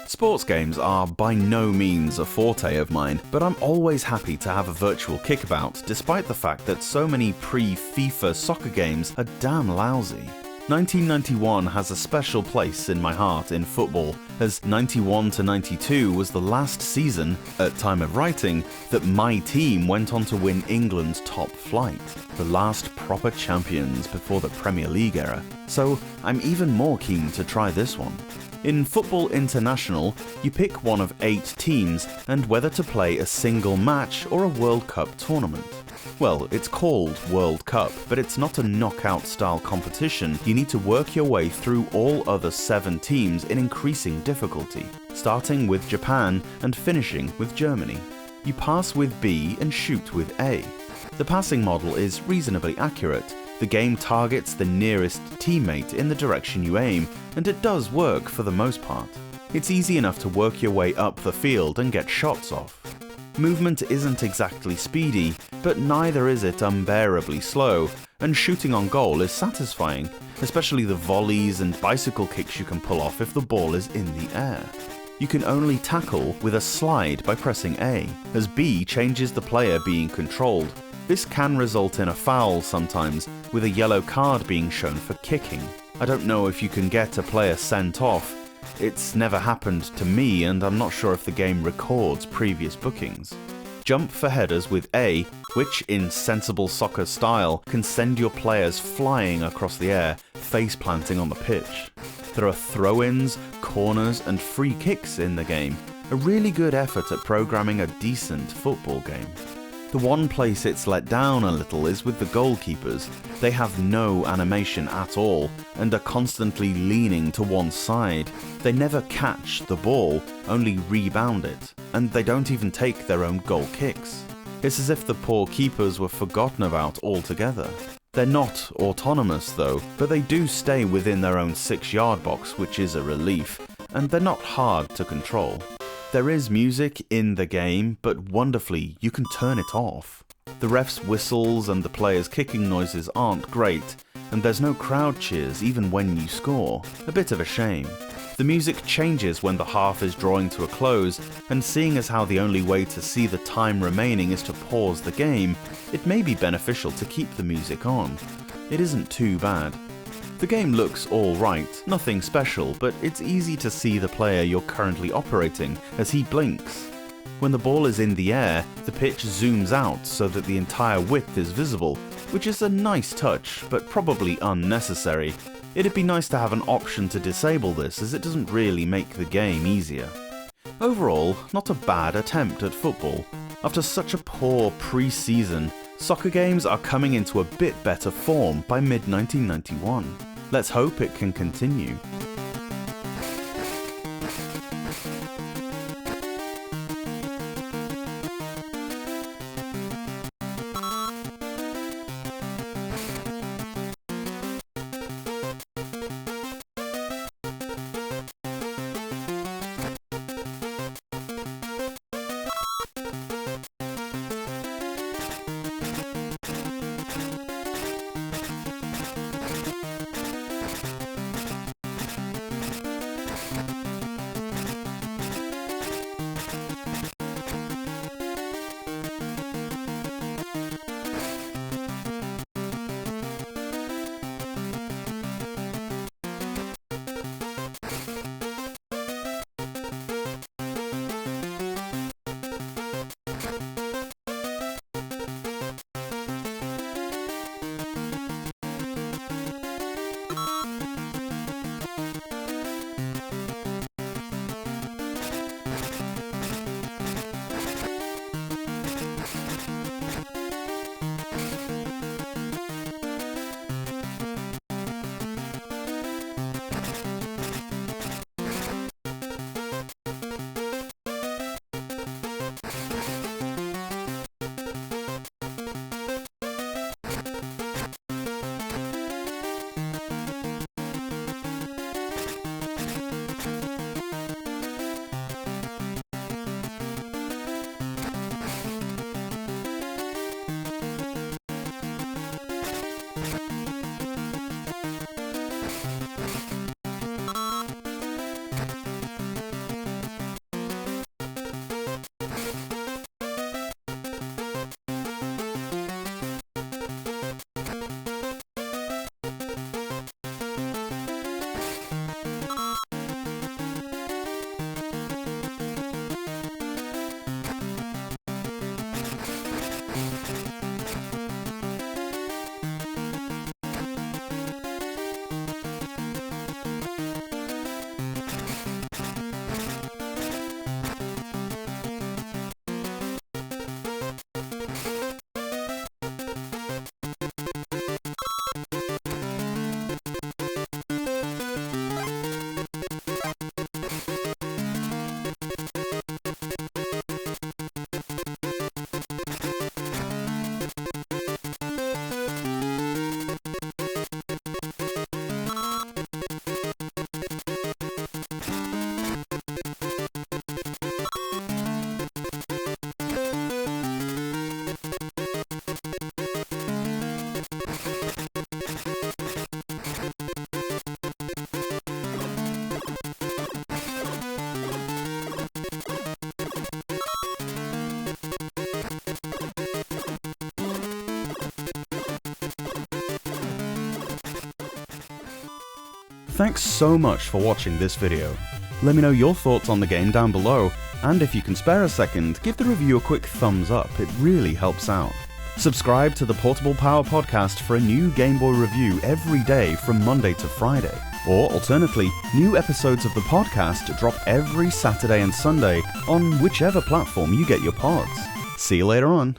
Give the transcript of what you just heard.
Sports games are by no means a forte of mine, but I'm always happy to have a virtual kickabout, despite the fact that so many pre-FIFA soccer games are damn lousy. 1991 has a special place in my heart in football, as 91 to 92 was the last season, at time of writing, that my team went on to win England's top flight, the last proper champions before the Premier League era, so I'm even more keen to try this one. In Football International, you pick one of 8 teams and whether to play a single match or a World Cup tournament. Well, it's called World Cup, but it's not a knockout-style competition. You need to work your way through all other 7 teams in increasing difficulty, starting with Japan and finishing with Germany. You pass with B and shoot with A. The passing model is reasonably accurate. The game targets the nearest teammate in the direction you aim, and it does work for the most part. It's easy enough to work your way up the field and get shots off. Movement isn't exactly speedy, but neither is it unbearably slow, and shooting on goal is satisfying, especially the volleys and bicycle kicks you can pull off if the ball is in the air. You can only tackle with a slide by pressing A, as B changes the player being controlled. This can result in a foul sometimes, with a yellow card being shown for kicking. I don't know if you can get a player sent off. It's never happened to me, and I'm not sure if the game records previous bookings. Jump for headers with A, which in sensible soccer style can send your players flying across the air, face planting on the pitch. There are throw-ins, corners and free kicks in the game, a really good effort at programming a decent football game. The one place it's let down a little is with the goalkeepers. They have no animation at all and are constantly leaning to one side. They never catch the ball, only rebound it, and they don't even take their own goal kicks. It's as if the poor keepers were forgotten about altogether. They're not autonomous though, but they do stay within their own 6-yard box, which is a relief, and they're not hard to control. There is music in the game, but wonderfully, you can turn it off. The ref's whistles and the players' kicking noises aren't great, and there's no crowd cheers even when you score. A bit of a shame. The music changes when the half is drawing to a close, and seeing as how the only way to see the time remaining is to pause the game, it may be beneficial to keep the music on. It isn't too bad. The game looks alright, nothing special, but it's easy to see the player you're currently operating as he blinks. When the ball is in the air, the pitch zooms out so that the entire width is visible, which is a nice touch, but probably unnecessary. It'd be nice to have an option to disable this, as it doesn't really make the game easier. Overall, not a bad attempt at football. After such a poor pre-season, soccer games are coming into a bit better form by mid-1991. Let's hope it can continue. Thanks so much for watching this video. Let me know your thoughts on the game down below, and if you can spare a second, give the review a quick thumbs up, it really helps out. Subscribe to the Portable Power Podcast for a new Game Boy review every day from Monday to Friday. Or alternately, new episodes of the podcast drop every Saturday and Sunday on whichever platform you get your pods. See you later on.